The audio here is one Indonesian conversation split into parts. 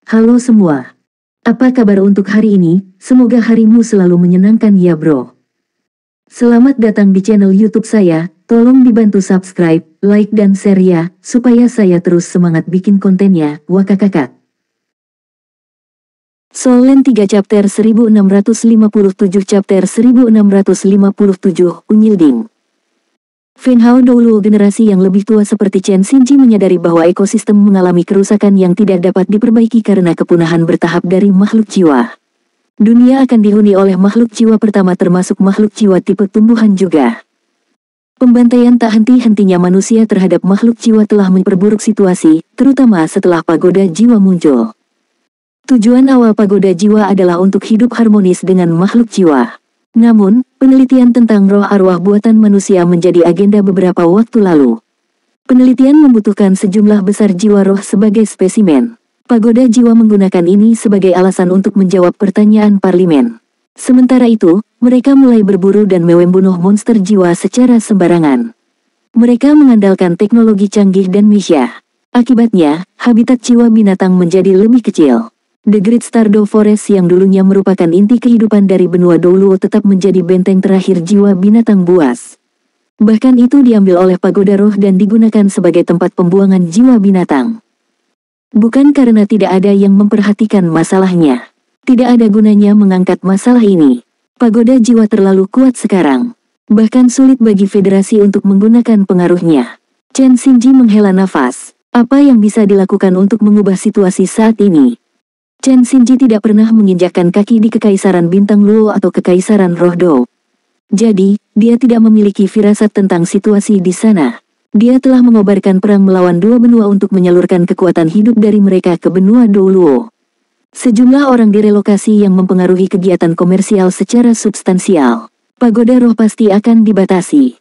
Halo semua. Apa kabar untuk hari ini? Semoga harimu selalu menyenangkan ya bro. Selamat datang di channel YouTube saya. Tolong dibantu subscribe, like dan share ya, supaya saya terus semangat bikin kontennya. Wakakakak. Solen 3 chapter 1657 chapter 1657 Unyilding. Fen Hao Douluo generasi yang lebih tua seperti Chen Xinji menyadari bahwa ekosistem mengalami kerusakan yang tidak dapat diperbaiki karena kepunahan bertahap dari makhluk jiwa. Dunia akan dihuni oleh makhluk jiwa pertama termasuk makhluk jiwa tipe tumbuhan juga. Pembantaian tak henti-hentinya manusia terhadap makhluk jiwa telah memperburuk situasi, terutama setelah pagoda jiwa muncul. Tujuan awal pagoda jiwa adalah untuk hidup harmonis dengan makhluk jiwa. Namun, penelitian tentang roh arwah buatan manusia menjadi agenda beberapa waktu lalu. Penelitian membutuhkan sejumlah besar jiwa roh sebagai spesimen. Pagoda jiwa menggunakan ini sebagai alasan untuk menjawab pertanyaan parlemen. Sementara itu, mereka mulai berburu dan membunuh monster jiwa secara sembarangan. Mereka mengandalkan teknologi canggih dan misya. Akibatnya, habitat jiwa binatang menjadi lebih kecil. The Great Stardew Forest yang dulunya merupakan inti kehidupan dari benua Douluo tetap menjadi benteng terakhir jiwa binatang buas. Bahkan itu diambil oleh pagoda roh dan digunakan sebagai tempat pembuangan jiwa binatang. Bukan karena tidak ada yang memperhatikan masalahnya. Tidak ada gunanya mengangkat masalah ini. Pagoda jiwa terlalu kuat sekarang. Bahkan sulit bagi federasi untuk menggunakan pengaruhnya. Chen Xinji menghela nafas. Apa yang bisa dilakukan untuk mengubah situasi saat ini? Chen Xinji tidak pernah menginjakkan kaki di Kekaisaran Bintang Luo atau Kekaisaran Roh Dou. Jadi, dia tidak memiliki firasat tentang situasi di sana. Dia telah mengobarkan perang melawan dua benua untuk menyalurkan kekuatan hidup dari mereka ke benua Douluo. Sejumlah orang direlokasi yang mempengaruhi kegiatan komersial secara substansial. Pagoda roh pasti akan dibatasi.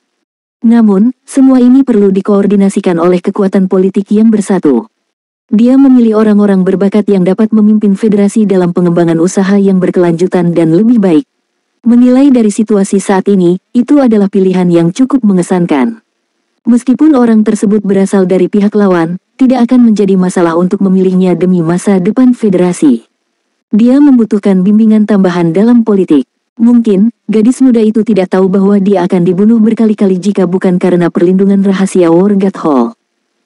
Namun, semua ini perlu dikoordinasikan oleh kekuatan politik yang bersatu. Dia memilih orang-orang berbakat yang dapat memimpin federasi dalam pengembangan usaha yang berkelanjutan dan lebih baik. Menilai dari situasi saat ini, itu adalah pilihan yang cukup mengesankan. Meskipun orang tersebut berasal dari pihak lawan, tidak akan menjadi masalah untuk memilihnya demi masa depan federasi. Dia membutuhkan bimbingan tambahan dalam politik. Mungkin, gadis muda itu tidak tahu bahwa dia akan dibunuh berkali-kali jika bukan karena perlindungan rahasia Wargat Hall.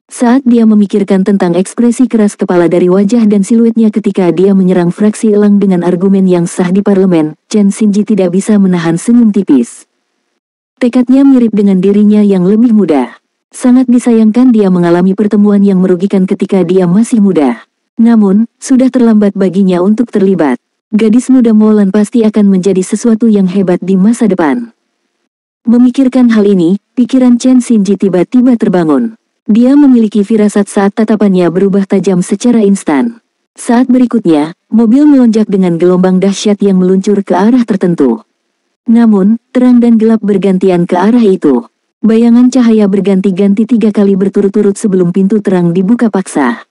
Saat dia memikirkan tentang ekspresi keras kepala dari wajah dan siluetnya ketika dia menyerang fraksi elang dengan argumen yang sah di parlemen, Chen Xinji tidak bisa menahan senyum tipis. Tekadnya mirip dengan dirinya yang lebih muda. Sangat disayangkan dia mengalami pertemuan yang merugikan ketika dia masih muda. Namun, sudah terlambat baginya untuk terlibat. Gadis muda Molan pasti akan menjadi sesuatu yang hebat di masa depan. Memikirkan hal ini, pikiran Chen Xinji tiba-tiba terbangun. Dia memiliki firasat saat tatapannya berubah tajam secara instan. Saat berikutnya, mobil melonjak dengan gelombang dahsyat yang meluncur ke arah tertentu. Namun, terang dan gelap bergantian ke arah itu. Bayangan cahaya berganti-ganti 3 kali berturut-turut sebelum pintu terang dibuka paksa.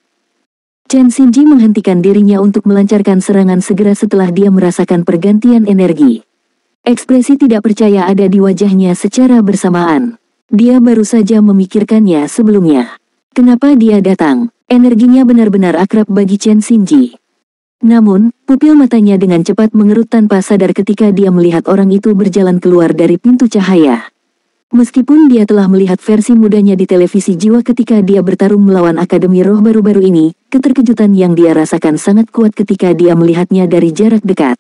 Chen Xinji menghentikan dirinya untuk melancarkan serangan segera setelah dia merasakan pergantian energi. Ekspresi tidak percaya ada di wajahnya secara bersamaan. Dia baru saja memikirkannya sebelumnya. Kenapa dia datang? Energinya benar-benar akrab bagi Chen Xinji. Namun, pupil matanya dengan cepat mengerut tanpa sadar ketika dia melihat orang itu berjalan keluar dari pintu cahaya. Meskipun dia telah melihat versi mudanya di televisi jiwa ketika dia bertarung melawan Akademi Roh baru-baru ini, keterkejutan yang dia rasakan sangat kuat ketika dia melihatnya dari jarak dekat.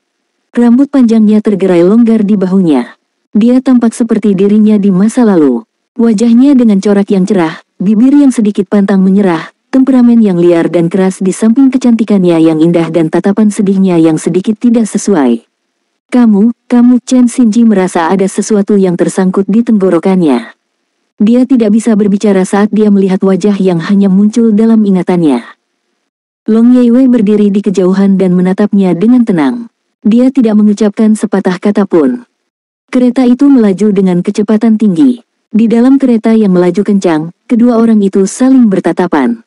Rambut panjangnya tergerai longgar di bahunya. Dia tampak seperti dirinya di masa lalu. Wajahnya dengan corak yang cerah, bibir yang sedikit pantang menyerah, temperamen yang liar dan keras di samping kecantikannya yang indah dan tatapan sedihnya yang sedikit tidak sesuai. Kamu, Chen Xinji merasa ada sesuatu yang tersangkut di tenggorokannya. Dia tidak bisa berbicara saat dia melihat wajah yang hanya muncul dalam ingatannya. Long Yeiwei berdiri di kejauhan dan menatapnya dengan tenang. Dia tidak mengucapkan sepatah kata pun. Kereta itu melaju dengan kecepatan tinggi. Di dalam kereta yang melaju kencang, kedua orang itu saling bertatapan.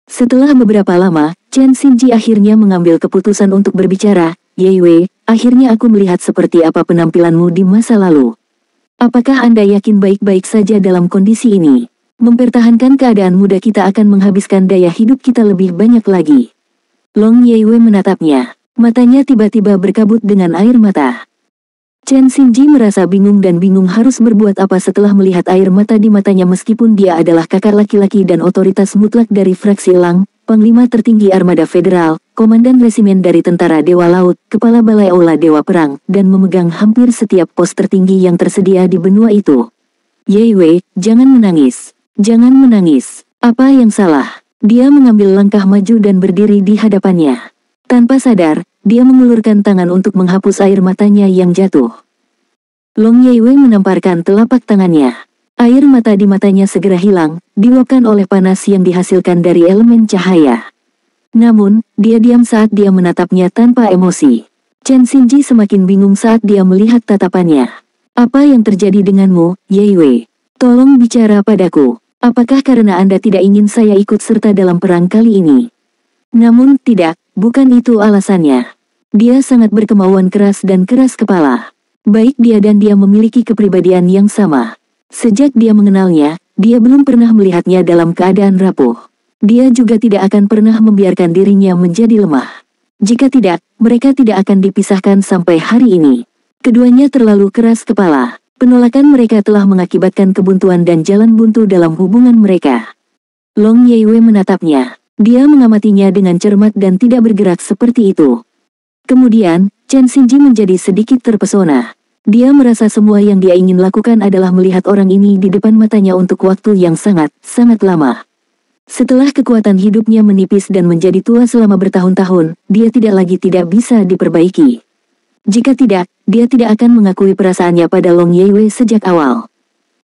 Setelah beberapa lama, Chen Xinji akhirnya mengambil keputusan untuk berbicara. Yeiwei, akhirnya aku melihat seperti apa penampilanmu di masa lalu. Apakah Anda yakin baik-baik saja dalam kondisi ini? Mempertahankan keadaan muda kita akan menghabiskan daya hidup kita lebih banyak lagi. Long Yeiwei menatapnya. Matanya tiba-tiba berkabut dengan air mata. Chen Xinji merasa bingung dan bingung harus berbuat apa setelah melihat air mata di matanya meskipun dia adalah kakak laki-laki dan otoritas mutlak dari fraksi Elang, Panglima tertinggi Armada Federal, Komandan Resimen dari Tentara Dewa Laut, Kepala Balai Aula Dewa Perang, dan memegang hampir setiap pos tertinggi yang tersedia di benua itu. Yeiwei, jangan menangis. Jangan menangis. Apa yang salah? Dia mengambil langkah maju dan berdiri di hadapannya. Tanpa sadar, dia mengulurkan tangan untuk menghapus air matanya yang jatuh. Long Yeiwei menamparkan telapak tangannya. Air mata di matanya segera hilang, diuapkan oleh panas yang dihasilkan dari elemen cahaya. Namun, dia diam saat dia menatapnya tanpa emosi. Chen Xinji semakin bingung saat dia melihat tatapannya. Apa yang terjadi denganmu, Yeiwei? Tolong bicara padaku. Apakah karena Anda tidak ingin saya ikut serta dalam perang kali ini? Namun tidak, bukan itu alasannya. Dia sangat berkemauan keras dan keras kepala. Baik dia dan dia memiliki kepribadian yang sama. Sejak dia mengenalnya, dia belum pernah melihatnya dalam keadaan rapuh. Dia juga tidak akan pernah membiarkan dirinya menjadi lemah. Jika tidak, mereka tidak akan dipisahkan sampai hari ini. Keduanya terlalu keras kepala. Penolakan mereka telah mengakibatkan kebuntuan dan jalan buntu dalam hubungan mereka. Long Yeiwei menatapnya. Dia mengamatinya dengan cermat dan tidak bergerak seperti itu. Kemudian, Chen Xinji menjadi sedikit terpesona. Dia merasa semua yang dia ingin lakukan adalah melihat orang ini di depan matanya untuk waktu yang sangat lama. Setelah kekuatan hidupnya menipis dan menjadi tua selama bertahun-tahun, dia tidak bisa diperbaiki. Jika tidak, dia tidak akan mengakui perasaannya pada Long Yeiwei sejak awal.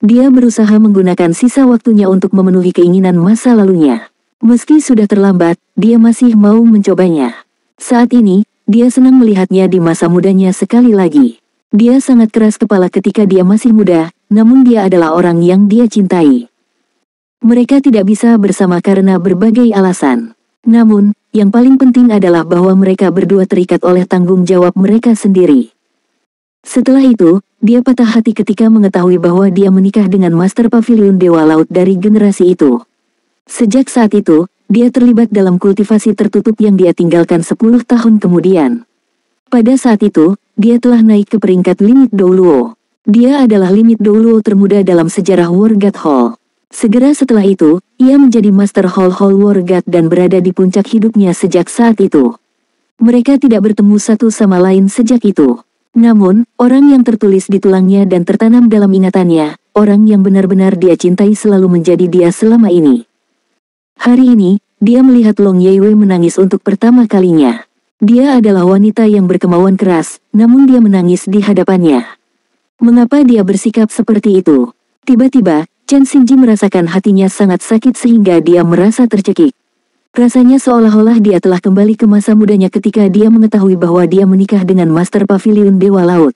Dia berusaha menggunakan sisa waktunya untuk memenuhi keinginan masa lalunya. Meski sudah terlambat, dia masih mau mencobanya. Saat ini, dia senang melihatnya di masa mudanya sekali lagi. Dia sangat keras kepala ketika dia masih muda, namun dia adalah orang yang dia cintai. Mereka tidak bisa bersama karena berbagai alasan. Namun, yang paling penting adalah bahwa mereka berdua terikat oleh tanggung jawab mereka sendiri. Setelah itu, dia patah hati ketika mengetahui bahwa dia menikah dengan Master Pavilion Dewa Laut dari generasi itu. Sejak saat itu, dia terlibat dalam kultivasi tertutup yang dia tinggalkan 10 tahun kemudian. Pada saat itu, dia telah naik ke peringkat limit Douluo. Dia adalah limit Douluo termuda dalam sejarah War God Hall. Segera setelah itu, ia menjadi Master Hall War God dan berada di puncak hidupnya sejak saat itu. Mereka tidak bertemu satu sama lain sejak itu. Namun, orang yang tertulis di tulangnya dan tertanam dalam ingatannya, orang yang benar-benar dia cintai selalu menjadi dia selama ini. Hari ini, dia melihat Long Yeiwei menangis untuk pertama kalinya. Dia adalah wanita yang berkemauan keras, namun dia menangis di hadapannya. Mengapa dia bersikap seperti itu? Tiba-tiba, Chen Xinji merasakan hatinya sangat sakit sehingga dia merasa tercekik. Rasanya seolah-olah dia telah kembali ke masa mudanya ketika dia mengetahui bahwa dia menikah dengan Master Pavilion Dewa Laut.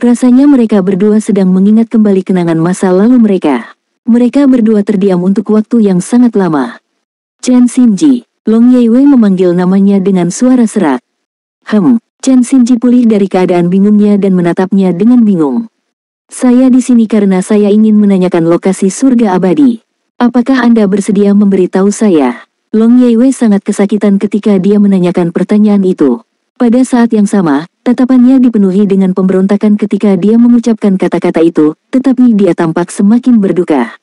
Rasanya mereka berdua sedang mengingat kembali kenangan masa lalu mereka. Mereka berdua terdiam untuk waktu yang sangat lama. Chen Xinji, Long Yeiwei memanggil namanya dengan suara serak. Chen Xinji pulih dari keadaan bingungnya dan menatapnya dengan bingung. Saya di sini karena saya ingin menanyakan lokasi surga abadi. Apakah Anda bersedia memberitahu saya? Long Yeiwei sangat kesakitan ketika dia menanyakan pertanyaan itu. Pada saat yang sama, tatapannya dipenuhi dengan pemberontakan ketika dia mengucapkan kata-kata itu, tetapi dia tampak semakin berduka.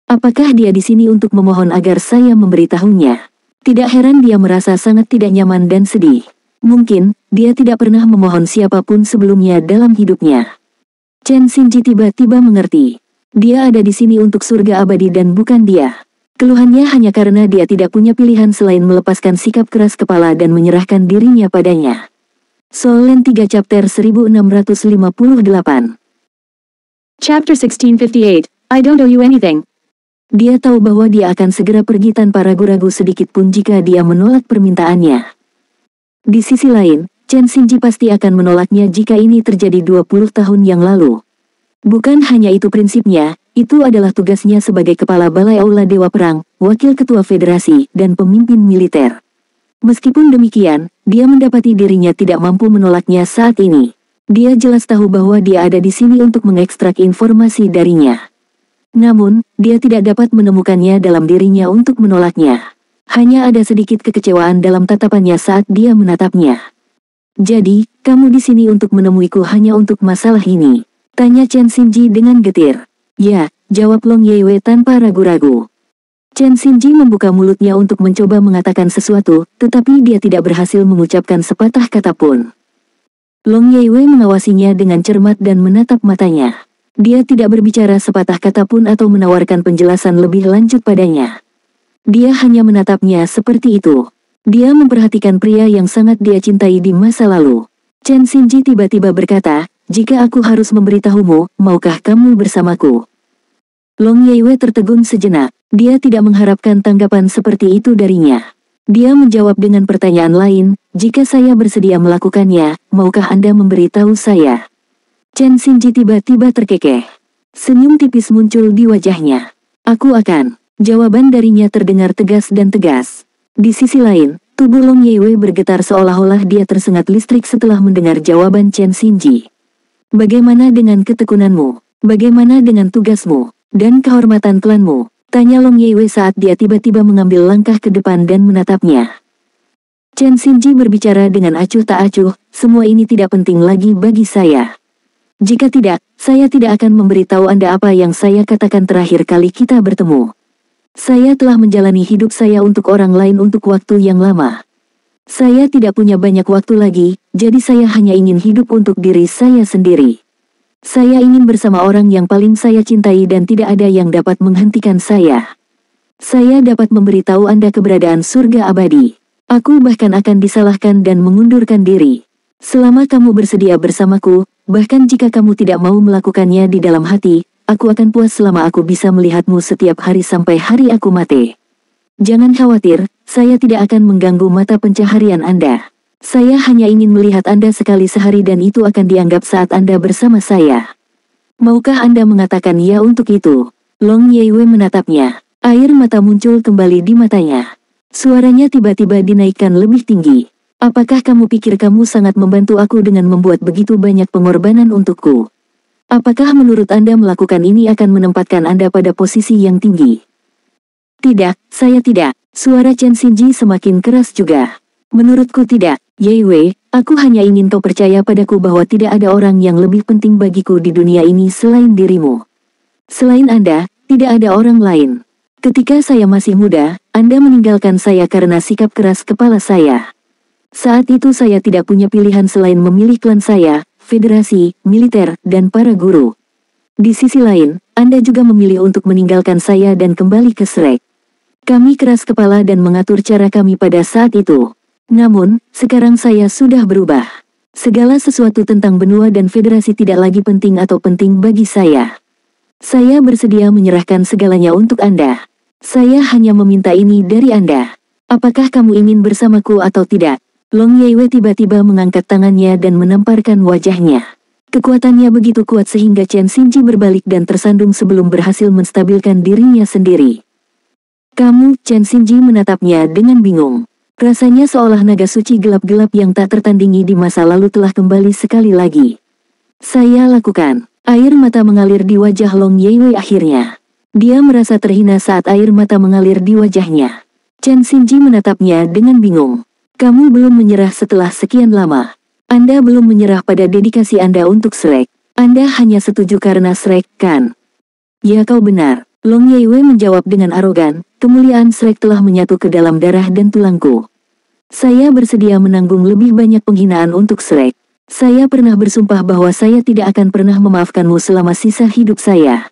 Apakah dia di sini untuk memohon agar saya memberitahunya? Tidak heran dia merasa sangat tidak nyaman dan sedih. Mungkin, dia tidak pernah memohon siapapun sebelumnya dalam hidupnya. Chen Xinji tiba-tiba mengerti. Dia ada di sini untuk surga abadi dan bukan dia. Keluhannya hanya karena dia tidak punya pilihan selain melepaskan sikap keras kepala dan menyerahkan dirinya padanya. Soul Land 3 Chapter 1658 Chapter 1658, I don't owe you anything. Dia tahu bahwa dia akan segera pergi tanpa ragu-ragu sedikit pun jika dia menolak permintaannya. Di sisi lain, Chen Xinji pasti akan menolaknya jika ini terjadi 20 tahun yang lalu. Bukan hanya itu prinsipnya, itu adalah tugasnya sebagai Kepala Balai Aula Dewa Perang, Wakil Ketua Federasi, dan Pemimpin Militer. Meskipun demikian, dia mendapati dirinya tidak mampu menolaknya saat ini. Dia jelas tahu bahwa dia ada di sini untuk mengekstrak informasi darinya. Namun, dia tidak dapat menemukannya dalam dirinya untuk menolaknya. Hanya ada sedikit kekecewaan dalam tatapannya saat dia menatapnya. Jadi, kamu di sini untuk menemuiku hanya untuk masalah ini? Tanya Chen Xinji dengan getir. Ya, jawab Long Yeiwei tanpa ragu-ragu. Chen Xinji membuka mulutnya untuk mencoba mengatakan sesuatu, tetapi dia tidak berhasil mengucapkan sepatah kata pun. Long Yeiwei mengawasinya dengan cermat dan menatap matanya. Dia tidak berbicara sepatah kata pun atau menawarkan penjelasan lebih lanjut padanya. Dia hanya menatapnya seperti itu. Dia memperhatikan pria yang sangat dia cintai di masa lalu. Chen Xinji tiba-tiba berkata, jika aku harus memberitahumu, maukah kamu bersamaku? Long Yeiwei tertegun sejenak. Dia tidak mengharapkan tanggapan seperti itu darinya. Dia menjawab dengan pertanyaan lain, jika saya bersedia melakukannya, maukah Anda memberitahu saya? Chen Xinji tiba-tiba terkekeh. Senyum tipis muncul di wajahnya. Aku akan. Jawaban darinya terdengar tegas dan tegas. Di sisi lain, tubuh Long Yeiwei bergetar seolah-olah dia tersengat listrik setelah mendengar jawaban Chen Xinji. Bagaimana dengan ketekunanmu? Bagaimana dengan tugasmu? Dan kehormatan klanmu? Tanya Long Yeiwei saat dia tiba-tiba mengambil langkah ke depan dan menatapnya. Chen Xinji berbicara dengan acuh tak acuh, semua ini tidak penting lagi bagi saya. Jika tidak, saya tidak akan memberitahu Anda apa yang saya katakan terakhir kali kita bertemu. Saya telah menjalani hidup saya untuk orang lain untuk waktu yang lama. Saya tidak punya banyak waktu lagi, jadi saya hanya ingin hidup untuk diri saya sendiri. Saya ingin bersama orang yang paling saya cintai dan tidak ada yang dapat menghentikan saya. Saya dapat memberitahu Anda keberadaan surga abadi. Aku bahkan akan disalahkan dan mengundurkan diri. Selama kamu bersedia bersamaku, bahkan jika kamu tidak mau melakukannya di dalam hati, aku akan puas selama aku bisa melihatmu setiap hari sampai hari aku mati. Jangan khawatir, saya tidak akan mengganggu mata pencaharian Anda. Saya hanya ingin melihat Anda sekali sehari dan itu akan dianggap saat Anda bersama saya. Maukah Anda mengatakan ya untuk itu? Long Yeiwei menatapnya. Air mata muncul kembali di matanya. Suaranya tiba-tiba dinaikkan lebih tinggi. Apakah kamu pikir kamu sangat membantu aku dengan membuat begitu banyak pengorbanan untukku? Apakah menurut Anda melakukan ini akan menempatkan Anda pada posisi yang tinggi? Tidak, saya tidak. Suara Chen Xinji semakin keras juga. Menurutku tidak, Yeiwei, aku hanya ingin kau percaya padaku bahwa tidak ada orang yang lebih penting bagiku di dunia ini selain dirimu. Selain Anda, tidak ada orang lain. Ketika saya masih muda, Anda meninggalkan saya karena sikap keras kepala saya. Saat itu saya tidak punya pilihan selain memilih klan saya, federasi, militer, dan para guru. Di sisi lain, Anda juga memilih untuk meninggalkan saya dan kembali ke Shrek. Kami keras kepala dan mengatur cara kami pada saat itu. Namun, sekarang saya sudah berubah. Segala sesuatu tentang benua dan federasi tidak lagi penting atau penting bagi saya. Saya bersedia menyerahkan segalanya untuk Anda. Saya hanya meminta ini dari Anda. Apakah kamu ingin bersamaku atau tidak? Long Yeiwei tiba-tiba mengangkat tangannya dan menamparkan wajahnya. Kekuatannya begitu kuat sehingga Chen Xinji berbalik dan tersandung sebelum berhasil menstabilkan dirinya sendiri. Kamu, Chen Xinji menatapnya dengan bingung. Rasanya seolah naga suci gelap-gelap yang tak tertandingi di masa lalu telah kembali sekali lagi. Saya lakukan. Air mata mengalir di wajah Long Yeiwei akhirnya. Dia merasa terhina saat air mata mengalir di wajahnya. Chen Xinji menatapnya dengan bingung. Kamu belum menyerah setelah sekian lama. Anda belum menyerah pada dedikasi Anda untuk Shrek. Anda hanya setuju karena Shrek, kan? Ya, kau benar. Long Yeiwei menjawab dengan arogan, kemuliaan Shrek telah menyatu ke dalam darah dan tulangku. Saya bersedia menanggung lebih banyak penghinaan untuk Shrek. Saya pernah bersumpah bahwa saya tidak akan pernah memaafkanmu selama sisa hidup saya.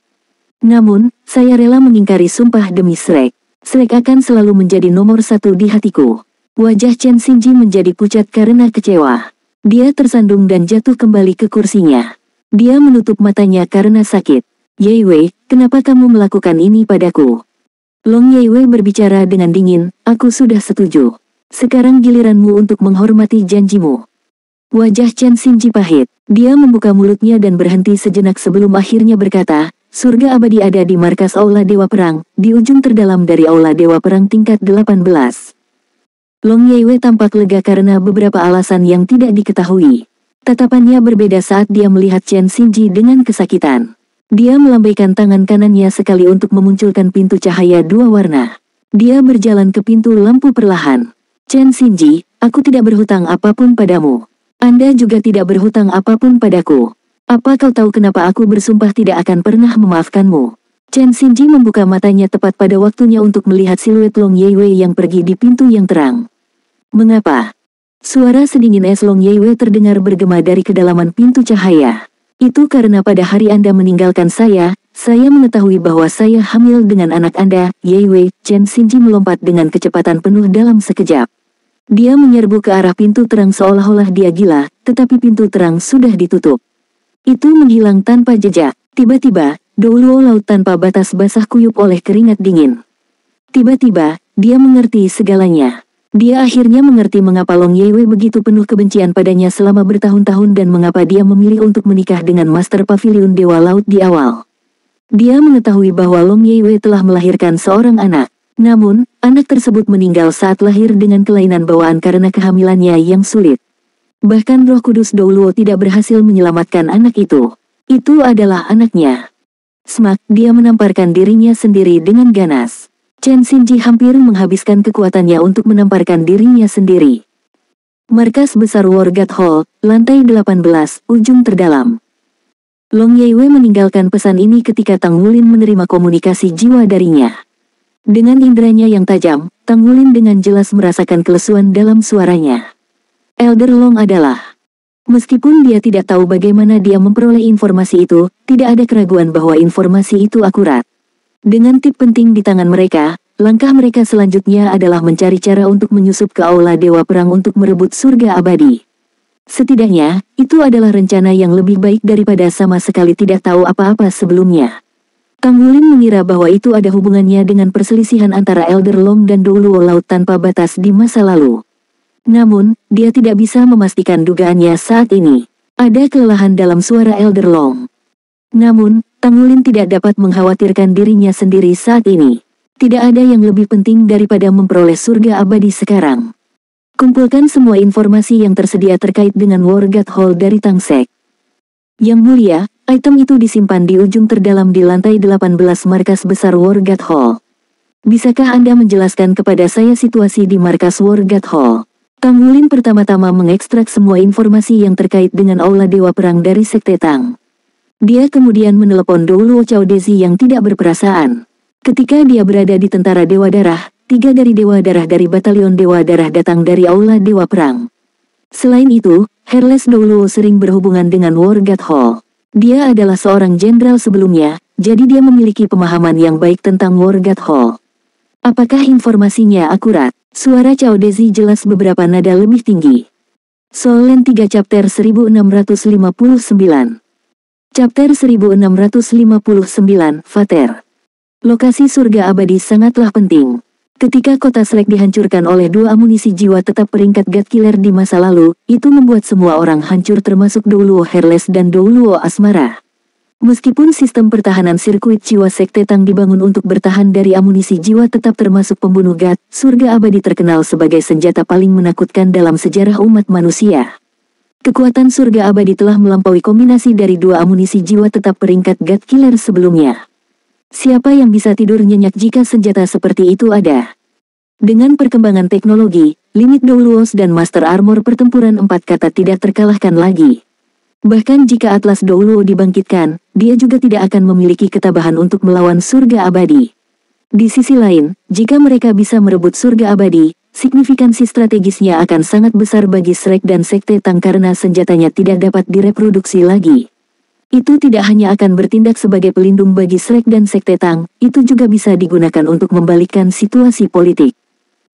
Namun, saya rela mengingkari sumpah demi Shrek. Shrek akan selalu menjadi nomor satu di hatiku. Wajah Chen Xinji menjadi pucat karena kecewa. Dia tersandung dan jatuh kembali ke kursinya. Dia menutup matanya karena sakit. Yeiwei, kenapa kamu melakukan ini padaku? Long Yeiwei berbicara dengan dingin, aku sudah setuju. Sekarang giliranmu untuk menghormati janjimu. Wajah Chen Xinji pahit. Dia membuka mulutnya dan berhenti sejenak sebelum akhirnya berkata, surga abadi ada di markas Aula Dewa Perang, di ujung terdalam dari Aula Dewa Perang tingkat 18. Long Yeiwei tampak lega karena beberapa alasan yang tidak diketahui. Tatapannya berbeda saat dia melihat Chen Xinji dengan kesakitan. Dia melambaikan tangan kanannya sekali untuk memunculkan pintu cahaya dua warna. Dia berjalan ke pintu lampu perlahan. Chen Xinji, aku tidak berhutang apapun padamu. Anda juga tidak berhutang apapun padaku. Apa kau tahu kenapa aku bersumpah tidak akan pernah memaafkanmu? Chen Xinji membuka matanya tepat pada waktunya untuk melihat siluet Long Yeiwei yang pergi di pintu yang terang. Mengapa? Suara sedingin es Long Yeiwei terdengar bergema dari kedalaman pintu cahaya. Itu karena pada hari Anda meninggalkan saya mengetahui bahwa saya hamil dengan anak Anda, Yeiwei. Chen Xinji melompat dengan kecepatan penuh dalam sekejap. Dia menyerbu ke arah pintu terang seolah-olah dia gila, tetapi pintu terang sudah ditutup. Itu menghilang tanpa jejak. Tiba-tiba, Douluo laut tanpa batas basah kuyup oleh keringat dingin. Tiba-tiba, dia mengerti segalanya. Dia akhirnya mengerti mengapa Long Yeiwei begitu penuh kebencian padanya selama bertahun-tahun dan mengapa dia memilih untuk menikah dengan Master Pavilion Dewa Laut di awal. Dia mengetahui bahwa Long Yeiwei telah melahirkan seorang anak. Namun, anak tersebut meninggal saat lahir dengan kelainan bawaan karena kehamilannya yang sulit. Bahkan Roh Kudus Douluo tidak berhasil menyelamatkan anak itu. Itu adalah anaknya. Smak, dia menamparkan dirinya sendiri dengan ganas. Chen Xinji hampir menghabiskan kekuatannya untuk menamparkan dirinya sendiri. Markas besar War God Hall, lantai 18, ujung terdalam. Long Yeiwei meninggalkan pesan ini ketika Tang Wulin menerima komunikasi jiwa darinya. Dengan inderanya yang tajam, Tang Wulin dengan jelas merasakan kelesuan dalam suaranya. Elder Long adalah... Meskipun dia tidak tahu bagaimana dia memperoleh informasi itu, tidak ada keraguan bahwa informasi itu akurat. Dengan tip penting di tangan mereka, langkah mereka selanjutnya adalah mencari cara untuk menyusup ke Aula Dewa Perang untuk merebut surga abadi. Setidaknya, itu adalah rencana yang lebih baik daripada sama sekali tidak tahu apa-apa sebelumnya. Tang Wulin mengira bahwa itu ada hubungannya dengan perselisihan antara Elder Long dan Douluo Laut tanpa batas di masa lalu. Namun, dia tidak bisa memastikan dugaannya saat ini. Ada kelelahan dalam suara Elder Long. Namun, Tang Wulin tidak dapat mengkhawatirkan dirinya sendiri saat ini. Tidak ada yang lebih penting daripada memperoleh surga abadi sekarang. Kumpulkan semua informasi yang tersedia terkait dengan War God Hall dari Tang Sek. Yang mulia, item itu disimpan di ujung terdalam di lantai 18 markas besar War God Hall. Bisakah Anda menjelaskan kepada saya situasi di markas War God Hall? Tang Wulin pertama-tama mengekstrak semua informasi yang terkait dengan Aula Dewa Perang dari Sekte Tang. Dia kemudian menelepon Douluo Cao Dezi yang tidak berperasaan. Ketika dia berada di tentara Dewa Darah, 3 dari Dewa Darah dari Batalion Dewa Darah datang dari Aula Dewa Perang. Selain itu, Herles Douluo sering berhubungan dengan War God Hall. Dia adalah seorang jenderal sebelumnya, jadi dia memiliki pemahaman yang baik tentang War God Hall. Apakah informasinya akurat? Suara Cao Dezi jelas beberapa nada lebih tinggi. Solen 3 Chapter 1659. Chapter 1659, Fater. Lokasi surga abadi sangatlah penting. Ketika kota Slek dihancurkan oleh 2 amunisi jiwa tetap peringkat God Killer di masa lalu, itu membuat semua orang hancur termasuk Douluo Herles dan Douluo Asmara. Meskipun sistem pertahanan sirkuit jiwa Sekte Tang dibangun untuk bertahan dari amunisi jiwa tetap termasuk pembunuh God, surga abadi terkenal sebagai senjata paling menakutkan dalam sejarah umat manusia. Kekuatan surga abadi telah melampaui kombinasi dari 2 amunisi jiwa tetap peringkat God Killer sebelumnya. Siapa yang bisa tidur nyenyak jika senjata seperti itu ada? Dengan perkembangan teknologi, limit Douluos dan Master Armor pertempuran 4 kata tidak terkalahkan lagi. Bahkan jika Atlas Douluo dibangkitkan, dia juga tidak akan memiliki ketabahan untuk melawan surga abadi. Di sisi lain, jika mereka bisa merebut surga abadi, signifikansi strategisnya akan sangat besar bagi Shrek dan Sekte Tang karena senjatanya tidak dapat direproduksi lagi. Itu tidak hanya akan bertindak sebagai pelindung bagi Shrek dan Sekte Tang, itu juga bisa digunakan untuk membalikkan situasi politik.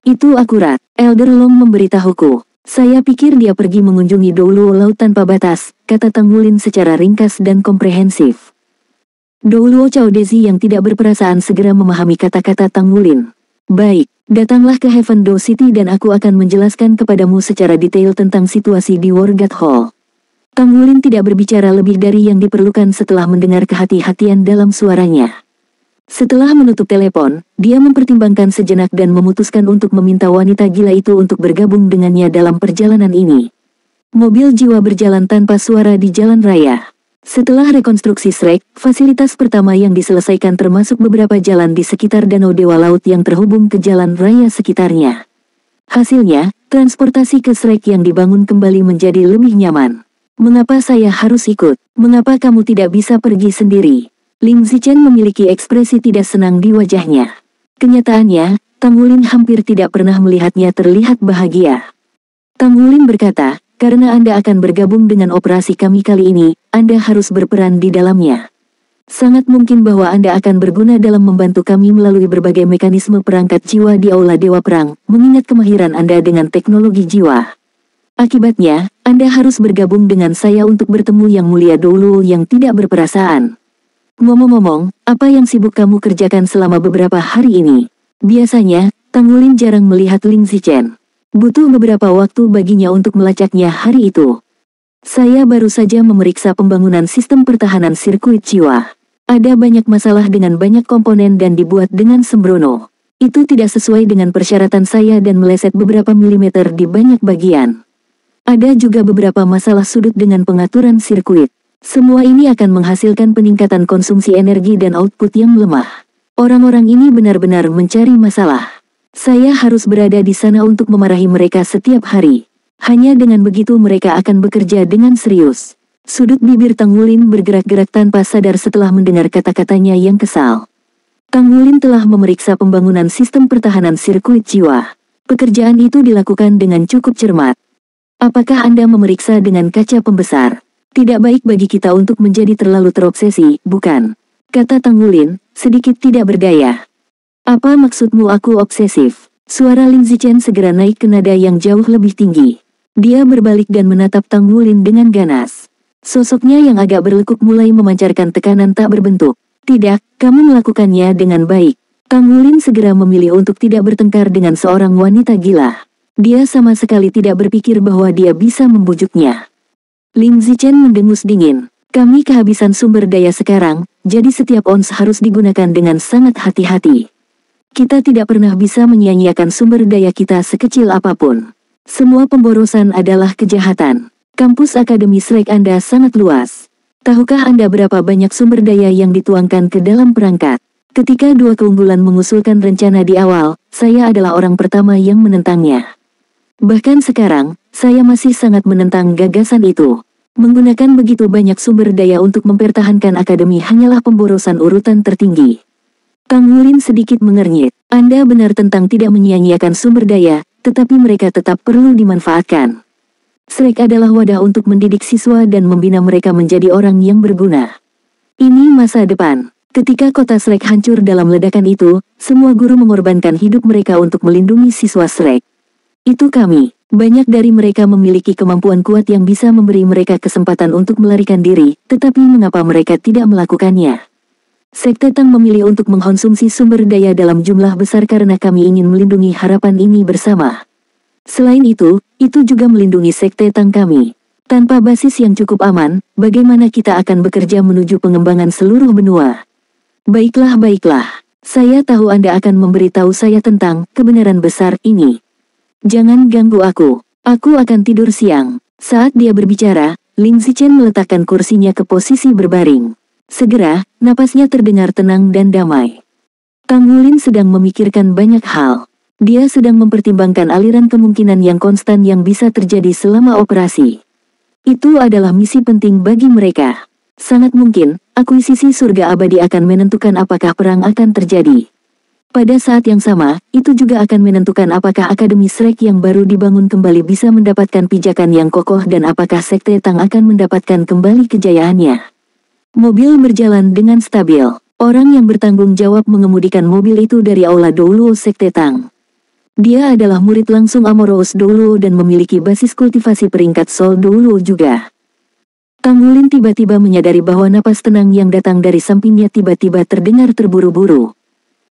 Itu akurat, Elder Long memberitahuku. Saya pikir dia pergi mengunjungi Douluo Laut tanpa batas, kata Tang Wulin secara ringkas dan komprehensif. Douluo Cao Dezi yang tidak berperasaan segera memahami kata-kata Tang Wulin. Baik, datanglah ke Heaven Door City dan aku akan menjelaskan kepadamu secara detail tentang situasi di War God Hall. Tang Wulin tidak berbicara lebih dari yang diperlukan setelah mendengar kehati-hatian dalam suaranya. Setelah menutup telepon, dia mempertimbangkan sejenak dan memutuskan untuk meminta wanita gila itu untuk bergabung dengannya dalam perjalanan ini. Mobil jiwa berjalan tanpa suara di jalan raya. Setelah rekonstruksi Shrek, fasilitas pertama yang diselesaikan termasuk beberapa jalan di sekitar Danau Dewa Laut yang terhubung ke jalan raya sekitarnya. Hasilnya, transportasi ke Shrek yang dibangun kembali menjadi lebih nyaman. Mengapa saya harus ikut? Mengapa kamu tidak bisa pergi sendiri? Ling Zichen memiliki ekspresi tidak senang di wajahnya. Kenyataannya, Tang Wulin hampir tidak pernah melihatnya terlihat bahagia. Tang Wulin berkata, karena Anda akan bergabung dengan operasi kami kali ini, Anda harus berperan di dalamnya. Sangat mungkin bahwa Anda akan berguna dalam membantu kami melalui berbagai mekanisme perangkat jiwa di Aula Dewa Perang, mengingat kemahiran Anda dengan teknologi jiwa. Akibatnya, Anda harus bergabung dengan saya untuk bertemu Yang Mulia Douluo yang tidak berperasaan. Ngomong-ngomong, apa yang sibuk kamu kerjakan selama beberapa hari ini? Biasanya, Tang Wulin jarang melihat Ling Zichen. Butuh beberapa waktu baginya untuk melacaknya hari itu. Saya baru saja memeriksa pembangunan sistem pertahanan sirkuit jiwa. Ada banyak masalah dengan banyak komponen dan dibuat dengan sembrono. Itu tidak sesuai dengan persyaratan saya dan meleset beberapa milimeter di banyak bagian. Ada juga beberapa masalah sudut dengan pengaturan sirkuit. Semua ini akan menghasilkan peningkatan konsumsi energi dan output yang lemah. Orang-orang ini benar-benar mencari masalah. Saya harus berada di sana untuk memarahi mereka setiap hari. Hanya dengan begitu mereka akan bekerja dengan serius. Sudut bibir Tang Wulin bergerak-gerak tanpa sadar setelah mendengar kata-katanya yang kesal. Tang Wulin telah memeriksa pembangunan sistem pertahanan sirkuit jiwa. Pekerjaan itu dilakukan dengan cukup cermat. Apakah Anda memeriksa dengan kaca pembesar? Tidak baik bagi kita untuk menjadi terlalu terobsesi, bukan? Kata Tang Wulin, sedikit tidak berdaya. Apa maksudmu aku obsesif? Suara Ling Zichen segera naik ke nada yang jauh lebih tinggi. Dia berbalik dan menatap Tang Wulin dengan ganas. Sosoknya yang agak berlekuk mulai memancarkan tekanan tak berbentuk. Tidak, kamu melakukannya dengan baik. Tang Wulin segera memilih untuk tidak bertengkar dengan seorang wanita gila. Dia sama sekali tidak berpikir bahwa dia bisa membujuknya. Ling Zichen mendengus dingin. Kami kehabisan sumber daya sekarang, jadi setiap ons harus digunakan dengan sangat hati-hati. Kita tidak pernah bisa menyia-nyiakan sumber daya kita sekecil apapun. Semua pemborosan adalah kejahatan. Kampus Akademi Shrek Anda sangat luas. Tahukah Anda berapa banyak sumber daya yang dituangkan ke dalam perangkat? Ketika dua keunggulan mengusulkan rencana di awal, saya adalah orang pertama yang menentangnya. Bahkan sekarang, saya masih sangat menentang gagasan itu. Menggunakan begitu banyak sumber daya untuk mempertahankan akademi hanyalah pemborosan urutan tertinggi. Tang Wulin sedikit mengernyit. Anda benar tentang tidak menyia-nyiakan sumber daya, tetapi mereka tetap perlu dimanfaatkan. Shrek adalah wadah untuk mendidik siswa dan membina mereka menjadi orang yang berguna. Ini masa depan. Ketika kota Shrek hancur dalam ledakan itu, semua guru mengorbankan hidup mereka untuk melindungi siswa Shrek. Itu kami. Banyak dari mereka memiliki kemampuan kuat yang bisa memberi mereka kesempatan untuk melarikan diri, tetapi mengapa mereka tidak melakukannya? Sekte Tang memilih untuk mengkonsumsi sumber daya dalam jumlah besar karena kami ingin melindungi harapan ini bersama. Selain itu juga melindungi Sekte Tang kami. Tanpa basis yang cukup aman, bagaimana kita akan bekerja menuju pengembangan seluruh benua? Baiklah. Saya tahu Anda akan memberitahu saya tentang kebenaran besar ini. Jangan ganggu aku. Aku akan tidur siang. Saat dia berbicara, Ling Zichen meletakkan kursinya ke posisi berbaring. Segera, napasnya terdengar tenang dan damai. Tang Wulin sedang memikirkan banyak hal. Dia sedang mempertimbangkan aliran kemungkinan yang konstan yang bisa terjadi selama operasi. Itu adalah misi penting bagi mereka. Sangat mungkin, akuisisi surga abadi akan menentukan apakah perang akan terjadi. Pada saat yang sama, itu juga akan menentukan apakah Akademi Shrek yang baru dibangun kembali bisa mendapatkan pijakan yang kokoh dan apakah Sekte Tang akan mendapatkan kembali kejayaannya. Mobil berjalan dengan stabil. Orang yang bertanggung jawab mengemudikan mobil itu dari Aula Douluo Sekte Tang. Dia adalah murid langsung Amorous Douluo dan memiliki basis kultivasi peringkat Sol Douluo juga. Tang Wulin tiba-tiba menyadari bahwa napas tenang yang datang dari sampingnya tiba-tiba terdengar terburu-buru.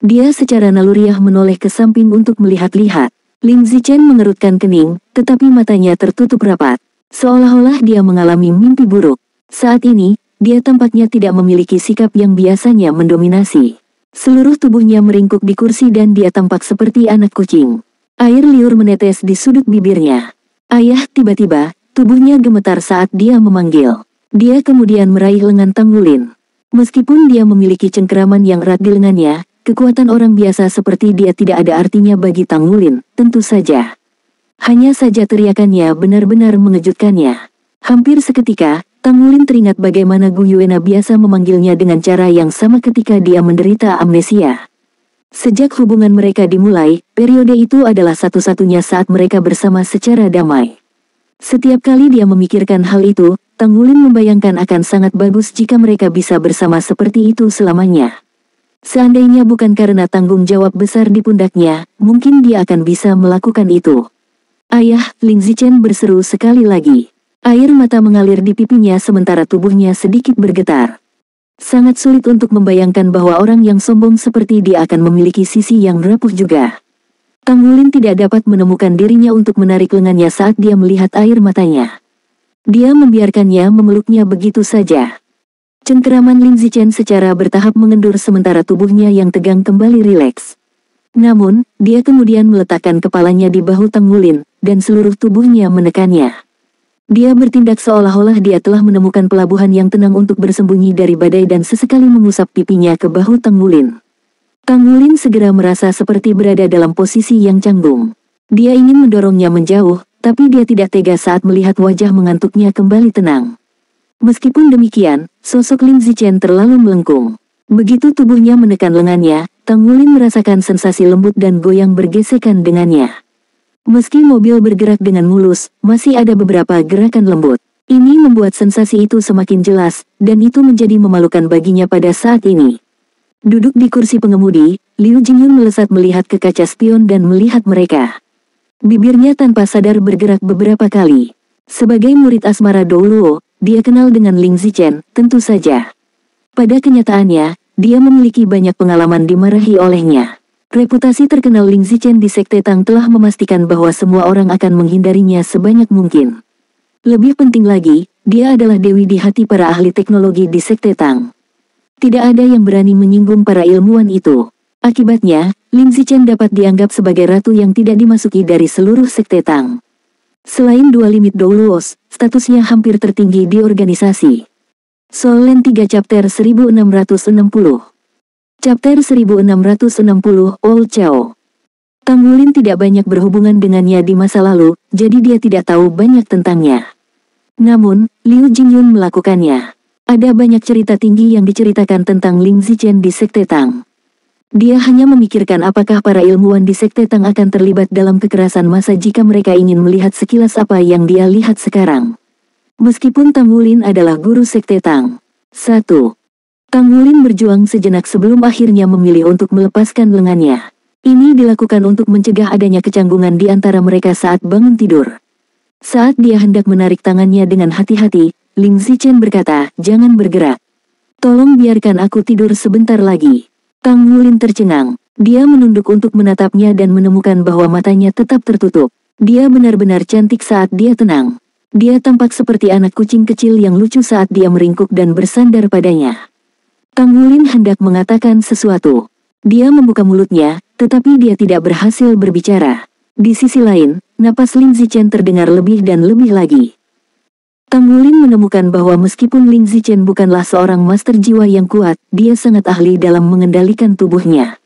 Dia secara naluriah menoleh ke samping untuk melihat-lihat. Ling Zichen mengerutkan kening, tetapi matanya tertutup rapat. Seolah-olah dia mengalami mimpi buruk. Saat ini, dia tampaknya tidak memiliki sikap yang biasanya mendominasi. Seluruh tubuhnya meringkuk di kursi dan dia tampak seperti anak kucing. Air liur menetes di sudut bibirnya. Ayah, tiba-tiba, tubuhnya gemetar saat dia memanggil. Dia kemudian meraih lengan Tang Wulin. Meskipun dia memiliki cengkeraman yang erat di lengannya, kekuatan orang biasa seperti dia tidak ada artinya bagi Tang Wulin, tentu saja. Hanya saja teriakannya benar-benar mengejutkannya. Hampir seketika, Tang Wulin teringat bagaimana Gu Yuena biasa memanggilnya dengan cara yang sama ketika dia menderita amnesia. Sejak hubungan mereka dimulai, periode itu adalah satu-satunya saat mereka bersama secara damai. Setiap kali dia memikirkan hal itu, Tang Wulin membayangkan akan sangat bagus jika mereka bisa bersama seperti itu selamanya. Seandainya bukan karena tanggung jawab besar di pundaknya, mungkin dia akan bisa melakukan itu. Ayah, Ling Zichen berseru sekali lagi. Air mata mengalir di pipinya sementara tubuhnya sedikit bergetar. Sangat sulit untuk membayangkan bahwa orang yang sombong seperti dia akan memiliki sisi yang rapuh juga. Tang Wulin tidak dapat menemukan dirinya untuk menarik lengannya saat dia melihat air matanya. Dia membiarkannya memeluknya begitu saja. Cengkeraman Ling Zichen secara bertahap mengendur sementara tubuhnya yang tegang kembali rileks. Namun, dia kemudian meletakkan kepalanya di bahu Tang Wulin, dan seluruh tubuhnya menekannya. Dia bertindak seolah-olah dia telah menemukan pelabuhan yang tenang untuk bersembunyi dari badai dan sesekali mengusap pipinya ke bahu Tang Wulin. Tang Wulin segera merasa seperti berada dalam posisi yang canggung. Dia ingin mendorongnya menjauh, tapi dia tidak tega saat melihat wajah mengantuknya kembali tenang. Meskipun demikian, sosok Ling Zichen terlalu melengkung. Begitu tubuhnya menekan lengannya, Tang Wulin merasakan sensasi lembut dan goyang bergesekan dengannya. Meski mobil bergerak dengan mulus, masih ada beberapa gerakan lembut. Ini membuat sensasi itu semakin jelas, dan itu menjadi memalukan baginya pada saat ini. Duduk di kursi pengemudi, Liu Jingyun melesat melihat ke kaca spion dan melihat mereka. Bibirnya tanpa sadar bergerak beberapa kali. Sebagai murid asmara Dou Luo, dia kenal dengan Ling Zichen, tentu saja. Pada kenyataannya, dia memiliki banyak pengalaman dimarahi olehnya. Reputasi terkenal Ling Zichen di Sekte Tang telah memastikan bahwa semua orang akan menghindarinya sebanyak mungkin. Lebih penting lagi, dia adalah dewi di hati para ahli teknologi di Sekte Tang. Tidak ada yang berani menyinggung para ilmuwan itu. Akibatnya, Ling Zichen dapat dianggap sebagai ratu yang tidak dimasuki dari seluruh Sekte Tang. Selain dua limit Dou Luos, statusnya hampir tertinggi di organisasi. Solen 3 Chapter 1660. Chapter 1660 Old Chao. Tang Wulin tidak banyak berhubungan dengannya di masa lalu, jadi dia tidak tahu banyak tentangnya. Namun, Liu Jingyun melakukannya. Ada banyak cerita tinggi yang diceritakan tentang Ling Zichen di Sekte Tang. Dia hanya memikirkan apakah para ilmuwan di Sekte Tang akan terlibat dalam kekerasan massa jika mereka ingin melihat sekilas apa yang dia lihat sekarang. Meskipun Tang Wulin adalah guru Sekte Tang. 1. Tang Wulin berjuang sejenak sebelum akhirnya memilih untuk melepaskan lengannya. Ini dilakukan untuk mencegah adanya kecanggungan di antara mereka saat bangun tidur. Saat dia hendak menarik tangannya dengan hati-hati, Ling Zichen berkata, "Jangan bergerak. Tolong biarkan aku tidur sebentar lagi." Tang Wulin tercengang. Dia menunduk untuk menatapnya dan menemukan bahwa matanya tetap tertutup. Dia benar-benar cantik saat dia tenang. Dia tampak seperti anak kucing kecil yang lucu saat dia meringkuk dan bersandar padanya. Tang Wulin hendak mengatakan sesuatu. Dia membuka mulutnya, tetapi dia tidak berhasil berbicara. Di sisi lain, napas Ling Zichen terdengar lebih dan lebih lagi. Tang Wulin menemukan bahwa meskipun Ling Zichen bukanlah seorang master jiwa yang kuat, dia sangat ahli dalam mengendalikan tubuhnya.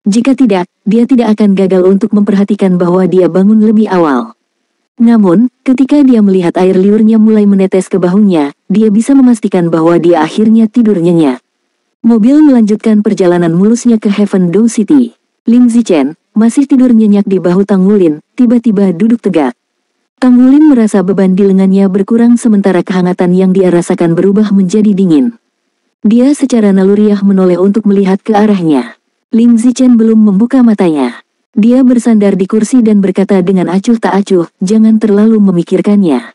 Jika tidak, dia tidak akan gagal untuk memperhatikan bahwa dia bangun lebih awal. Namun, ketika dia melihat air liurnya mulai menetes ke bahunya, dia bisa memastikan bahwa dia akhirnya tidur nyenyak. Mobil melanjutkan perjalanan mulusnya ke Heaven Dou City. Ling Zichen, masih tidur nyenyak di bahu Tang Wulin, tiba-tiba duduk tegak. Tang Wulin merasa beban di lengannya berkurang sementara kehangatan yang dia rasakan berubah menjadi dingin. Dia secara naluriah menoleh untuk melihat ke arahnya. Ling Zichen belum membuka matanya. Dia bersandar di kursi dan berkata dengan acuh tak acuh, "Jangan terlalu memikirkannya.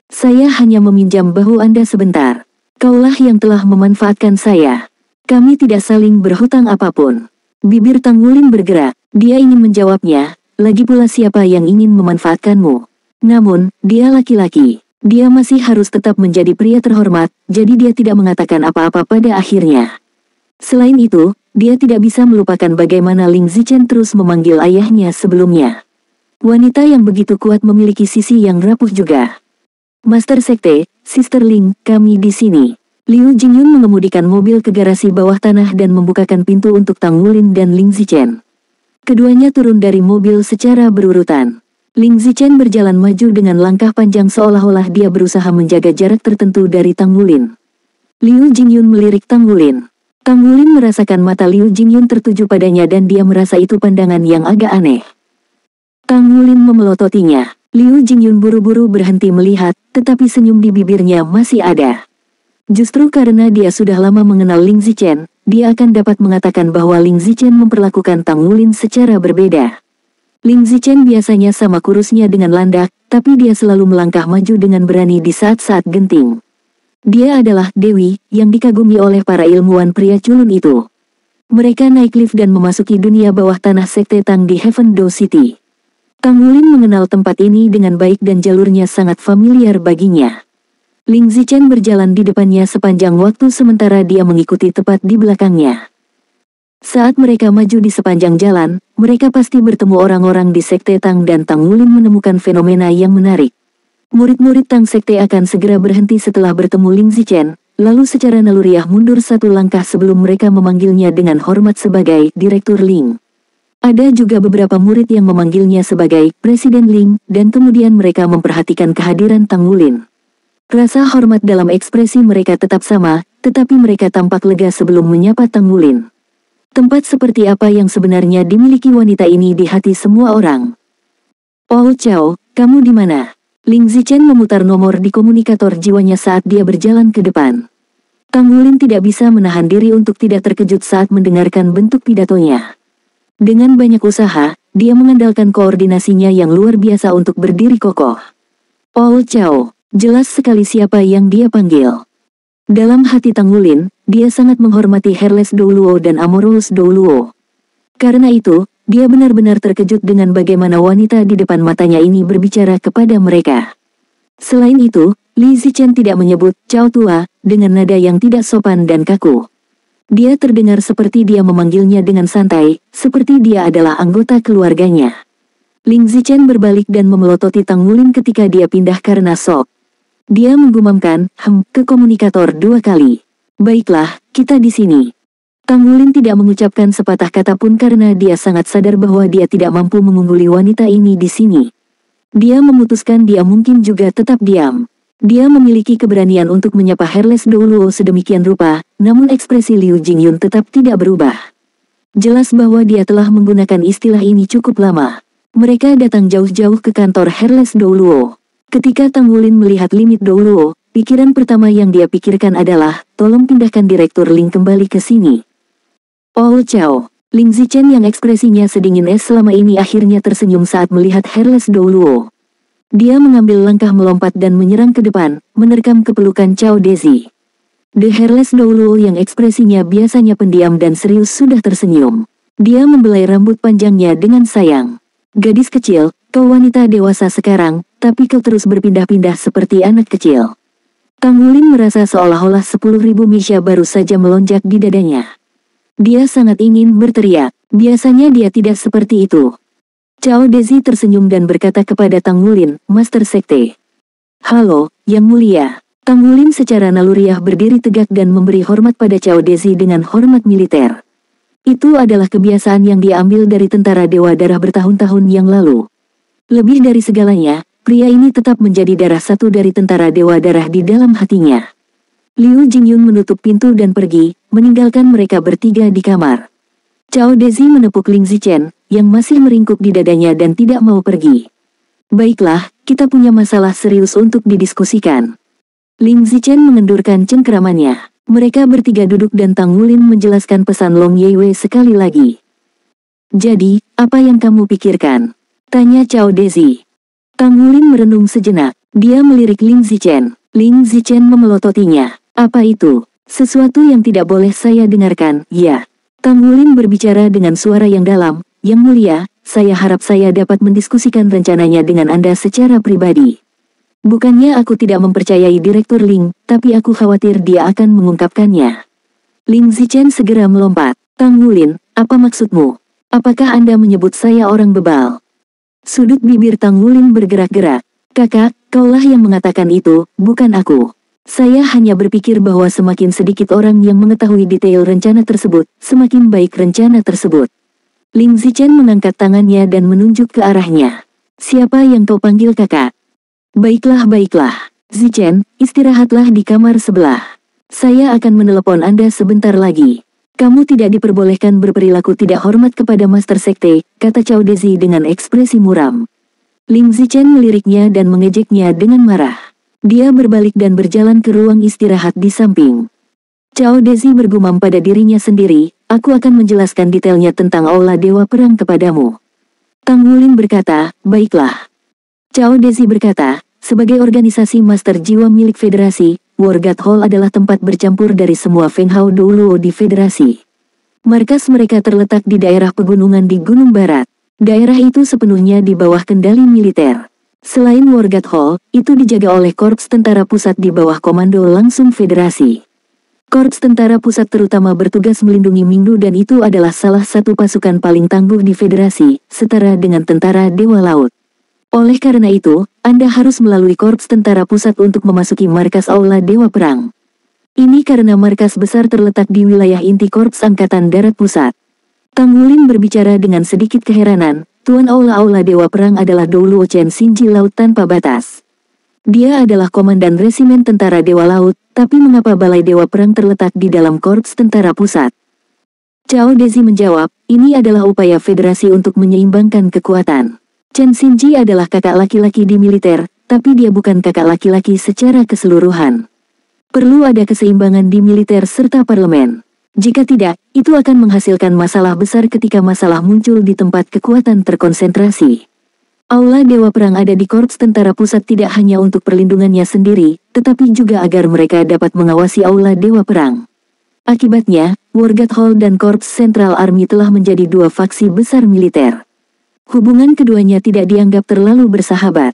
Saya hanya meminjam bahu Anda sebentar. Kaulah yang telah memanfaatkan saya. Kami tidak saling berhutang apapun." Bibir Tang Wulin bergerak. Dia ingin menjawabnya, "Lagi pula siapa yang ingin memanfaatkanmu?" Namun, dia laki-laki. Dia masih harus tetap menjadi pria terhormat, jadi dia tidak mengatakan apa-apa pada akhirnya. Selain itu, dia tidak bisa melupakan bagaimana Ling Zichen terus memanggil ayahnya sebelumnya. Wanita yang begitu kuat memiliki sisi yang rapuh juga. Master Sekte, Sister Ling, kami di sini. Liu Jingyun mengemudikan mobil ke garasi bawah tanah dan membukakan pintu untuk Tang Wulin dan Ling Zichen. Keduanya turun dari mobil secara berurutan. Ling Zichen berjalan maju dengan langkah panjang seolah-olah dia berusaha menjaga jarak tertentu dari Tang Wulin. Liu Jingyun melirik Tang Wulin. Tang Wulin merasakan mata Liu Jingyun tertuju padanya dan dia merasa itu pandangan yang agak aneh. Tang Wulin memelototinya. Liu Jingyun buru-buru berhenti melihat, tetapi senyum di bibirnya masih ada. Justru karena dia sudah lama mengenal Ling Zichen, dia akan dapat mengatakan bahwa Ling Zichen memperlakukan Tang Wulin secara berbeda. Ling Zichen biasanya sama kurusnya dengan landak, tapi dia selalu melangkah maju dengan berani di saat-saat genting. Dia adalah Dewi, yang dikagumi oleh para ilmuwan pria culun itu. Mereka naik lift dan memasuki dunia bawah tanah Sekte Tang di Heaven Do City. Tang Wulin mengenal tempat ini dengan baik dan jalurnya sangat familiar baginya. Ling Zichen berjalan di depannya sepanjang waktu sementara dia mengikuti tepat di belakangnya. Saat mereka maju di sepanjang jalan, mereka pasti bertemu orang-orang di Sekte Tang dan Tang Wulin menemukan fenomena yang menarik. Murid-murid Tang Sekte akan segera berhenti setelah bertemu Ling Zichen, lalu secara naluriah mundur satu langkah sebelum mereka memanggilnya dengan hormat sebagai Direktur Ling. Ada juga beberapa murid yang memanggilnya sebagai Presiden Ling, dan kemudian mereka memperhatikan kehadiran Tang Wulin. Rasa hormat dalam ekspresi mereka tetap sama, tetapi mereka tampak lega sebelum menyapa Tang Wulin. Tempat seperti apa yang sebenarnya dimiliki wanita ini di hati semua orang? Paul Chow, kamu di mana? Ling Zichen memutar nomor di komunikator jiwanya saat dia berjalan ke depan. Tang Wulin tidak bisa menahan diri untuk tidak terkejut saat mendengarkan bentuk pidatonya. Dengan banyak usaha, dia mengandalkan koordinasinya yang luar biasa untuk berdiri kokoh. Paul Chow, jelas sekali siapa yang dia panggil. Dalam hati Tang Wulin, dia sangat menghormati Herles Douluo dan Amorous Douluo. Karena itu, dia benar-benar terkejut dengan bagaimana wanita di depan matanya ini berbicara kepada mereka. Selain itu, Li Zichen tidak menyebut Chow tua dengan nada yang tidak sopan dan kaku. Dia terdengar seperti dia memanggilnya dengan santai, seperti dia adalah anggota keluarganya. Ling Zichen berbalik dan memelototi Tang Wulin ketika dia pindah karena shock. Dia menggumamkan, ke komunikator 2 kali. Baiklah, kita di sini. Tang Wulin tidak mengucapkan sepatah kata pun karena dia sangat sadar bahwa dia tidak mampu mengungguli wanita ini di sini. Dia memutuskan dia mungkin juga tetap diam. Dia memiliki keberanian untuk menyapa Herles Douluo sedemikian rupa, namun ekspresi Liu Jingyun tetap tidak berubah. Jelas bahwa dia telah menggunakan istilah ini cukup lama. Mereka datang jauh-jauh ke kantor Herles Douluo. Ketika Tang Wulin melihat limit Douluo, pikiran pertama yang dia pikirkan adalah, tolong pindahkan Direktur Ling kembali ke sini. Paul Chow, Ling Zichen yang ekspresinya sedingin es selama ini akhirnya tersenyum saat melihat Herles Douluo. Dia mengambil langkah melompat dan menyerang ke depan, menerkam kepelukan Chow Dezi. The Herles Douluo yang ekspresinya biasanya pendiam dan serius sudah tersenyum. Dia membelai rambut panjangnya dengan sayang. Gadis kecil, kau wanita dewasa sekarang, tapi kau terus berpindah-pindah seperti anak kecil. Tang Wulin merasa seolah-olah 10.000 misya baru saja melonjak di dadanya. Dia sangat ingin berteriak, biasanya dia tidak seperti itu. Chow Dezi tersenyum dan berkata kepada Tang Wulin, Master Sekte. Halo, Yang Mulia. Tang Wulin secara naluriah berdiri tegak dan memberi hormat pada Chow Dezi dengan hormat militer. Itu adalah kebiasaan yang diambil dari tentara Dewa Darah bertahun-tahun yang lalu. Lebih dari segalanya, pria ini tetap menjadi darah satu dari tentara Dewa Darah di dalam hatinya. Liu Jingyun menutup pintu dan pergi, meninggalkan mereka bertiga di kamar. Chow Dezi menepuk Ling Zichen, yang masih meringkuk di dadanya dan tidak mau pergi. Baiklah, kita punya masalah serius untuk didiskusikan. Ling Zichen mengendurkan cengkeramannya. Mereka bertiga duduk dan Tang Wulin menjelaskan pesan Long Yeiwei sekali lagi. Jadi, apa yang kamu pikirkan? Tanya Chow Dezi. Tang Wulin merenung sejenak. Dia melirik Ling Zichen. Ling Zichen memelototinya. Apa itu? Sesuatu yang tidak boleh saya dengarkan, ya. Tang Wulin berbicara dengan suara yang dalam, Yang Mulia, saya harap saya dapat mendiskusikan rencananya dengan Anda secara pribadi. Bukannya aku tidak mempercayai Direktur Ling, tapi aku khawatir dia akan mengungkapkannya. Ling Zichen segera melompat. Tang Wulin, apa maksudmu? Apakah Anda menyebut saya orang bebal? Sudut bibir Tang Wulin bergerak-gerak. Kakak, Kaulah yang mengatakan itu, bukan aku. Saya hanya berpikir bahwa semakin sedikit orang yang mengetahui detail rencana tersebut, semakin baik rencana tersebut. Ling Zichen mengangkat tangannya dan menunjuk ke arahnya. Siapa yang kau panggil kakak? Baiklah baiklah. Zichen, istirahatlah di kamar sebelah. Saya akan menelepon Anda sebentar lagi. Kamu tidak diperbolehkan berperilaku tidak hormat kepada Master Sekte, kata Cao Dezi dengan ekspresi muram. Ling Zichen meliriknya dan mengejeknya dengan marah. Dia berbalik dan berjalan ke ruang istirahat di samping. Cao Dezi bergumam pada dirinya sendiri, aku akan menjelaskan detailnya tentang Aula Dewa Perang kepadamu. Tang Wulin berkata, baiklah. Cao Dezi berkata, sebagai organisasi master jiwa milik federasi, Wargat Hall adalah tempat bercampur dari semua Feng Hao Douluo di federasi. Markas mereka terletak di daerah pegunungan di Gunung Barat. Daerah itu sepenuhnya di bawah kendali militer. Selain Wargat Hall, itu dijaga oleh Korps Tentara Pusat di bawah komando langsung federasi. Korps Tentara Pusat terutama bertugas melindungi Mingdu dan itu adalah salah satu pasukan paling tangguh di federasi, setara dengan Tentara Dewa Laut. Oleh karena itu, Anda harus melalui Korps Tentara Pusat untuk memasuki markas Aula Dewa Perang. Ini karena markas besar terletak di wilayah inti Korps Angkatan Darat Pusat. Tang Wulin berbicara dengan sedikit keheranan, Tuan Aula Dewa Perang adalah Douluo Chen Xinji Laut Tanpa Batas. Dia adalah komandan resimen Tentara Dewa Laut, tapi mengapa Balai Dewa Perang terletak di dalam Korps Tentara Pusat? Cao Dezi menjawab, ini adalah upaya federasi untuk menyeimbangkan kekuatan. Chen Xinji adalah kakak laki-laki di militer, tapi dia bukan kakak laki-laki secara keseluruhan. Perlu ada keseimbangan di militer serta parlemen. Jika tidak, itu akan menghasilkan masalah besar ketika masalah muncul di tempat kekuatan terkonsentrasi. Aula Dewa Perang ada di Korps Tentara Pusat tidak hanya untuk perlindungannya sendiri, tetapi juga agar mereka dapat mengawasi Aula Dewa Perang. Akibatnya, Wargat Hall dan Korps Central Army telah menjadi dua faksi besar militer. Hubungan keduanya tidak dianggap terlalu bersahabat.